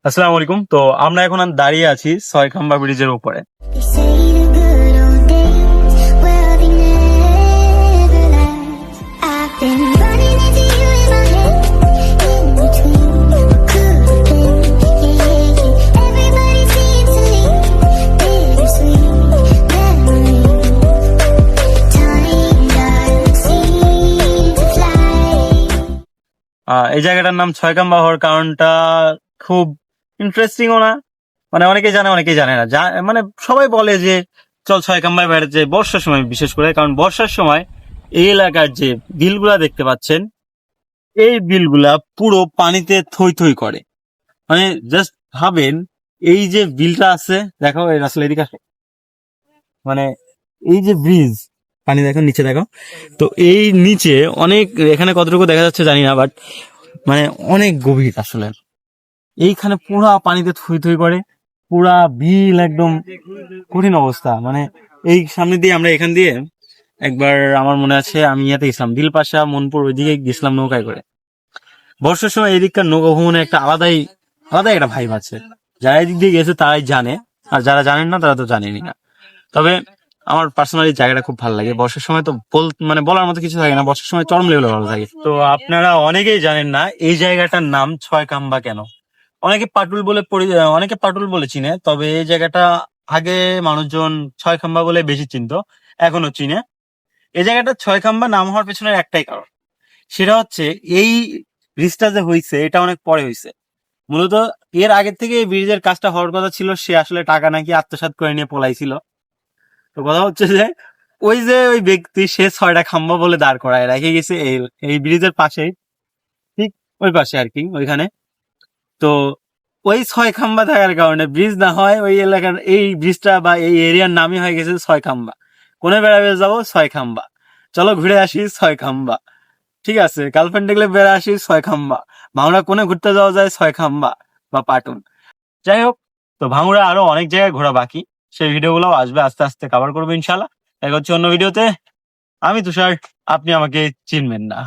আসসালামু আলাইকুম। তো আমরা এখন দাঁড়িয়ে আছি ছয়খাম্বা ব্রিজের উপরে। They say the good old days, well, they never last. I've been running into you in my head, in between what could have been. Yeah, yeah, yeah. Everybody seems to leave, bittersweet memories. Time doesn't seem to fly. এই জায়গাটার নাম ছয়খাম্বা হওয়ার কারণটা খুব ইন্টারেস্টিংও না, মানে অনেকেই জানে অনেকেই জানে না। মানে সবাই বলে যে চল ছয়খাম্বায় বেড়াতে যাই বর্ষার সময়, বিশেষ করে কারণ বর্ষার সময় এই এলাকার যে বিলগুলা দেখতে পাচ্ছেন, এই বিলগুলা পুরো পানিতে থই থই করে। মানে জাস্ট ভাবেন, এই যে বিলটা আছে, দেখো এই রাস্তা এদিকে আসো, মানে এই যে ব্রিজ, পানি দেখো নিচে দেখো, তো এই নিচে অনেক, এখানে কতটুকু দেখা যাচ্ছে জানি না, বাট মানে অনেক গভীর আসলে। এইখানে পুরা পানিতে থই থই করে, পুরা বিল একদম কঠিন অবস্থা। মানে এই সামনে দিয়ে আমরা এখান দিয়ে একবার আমার মনে আছে আমি ইয়াতে গেছিলাম, দিলপাশা মনপুর, ওইদিকে গেছিলাম নৌকায় করে। বর্ষার সময় এদিককার নৌকা ভ্রমণে একটা আলাদাই একটা ভাইব আছে। যারা এদিক দিয়ে গেছে তারাই জানে, আর যারা জানেন না তারা তো জানেনই না। তবে আমার পার্সোনালি জায়গাটা খুব ভালো লাগে। বর্ষার সময় তো মানে বলার মতো কিছু থাকে না, বর্ষার সময় চরম লেভেলে ভালো থাকে। তো আপনারা অনেকেই জানেন না এই জায়গাটার নাম ছয়খাম্বা কেন। অনেকে পাটুল বলে চিনে, তবে এই জায়গাটা আগে মানুষজন ছয়খাম্বা বলে বেশি চিনতো, এখনো চিনে। এই জায়গাটা ছয়খাম্বা নাম হওয়ার পেছনে একটাই কারণ, সেটা হচ্ছে এই ব্রিজটা যে হয়েছে এটা অনেক পরে হয়েছে। মূলত এর আগের থেকে এই ব্রিজের কাজটা হওয়ার কথা ছিল, সে আসলে টাকা নাকি আত্মসাৎ করে নিয়ে পলাইছিল। তো কথা হচ্ছে যে ওই ব্যক্তি সে 6টা খাম্বা বলে দাঁড় করায় রেখে গেছে এই ব্রিজের পাশেই, ঠিক ওই পাশে আর কি, ওইখানে। তো ওই 6 খাম্বা থাকার কারণে ব্রিজ না হয়, ওই এলাকার এই ব্রিজটা বা এই এরিয়ার নামই হয়ে গেছে 6 খাম্বা। কোনে বেড়াবে যাবো 6 খাম্বা, চলো ঘুরে আসি 6 খাম্বা, ঠিক আছে, গার্লফ্রেন্ড দেখলে বেড়ে আসি 6 খাম্বা, ভাঙড়া কোনে ঘুরতে যাওয়া যায় 6 খাম্বা বা পাটুন। যাই হোক, তো ভাঙড়া আরো অনেক জায়গায় ঘোরা বাকি, সেই ভিডিওগুলো আসবে, আস্তে আস্তে কভার করবো ইনশাল্লাহ। দেখা হচ্ছে অন্য ভিডিওতে। আমি তুষার, আপনি আমাকে চিনবেন না।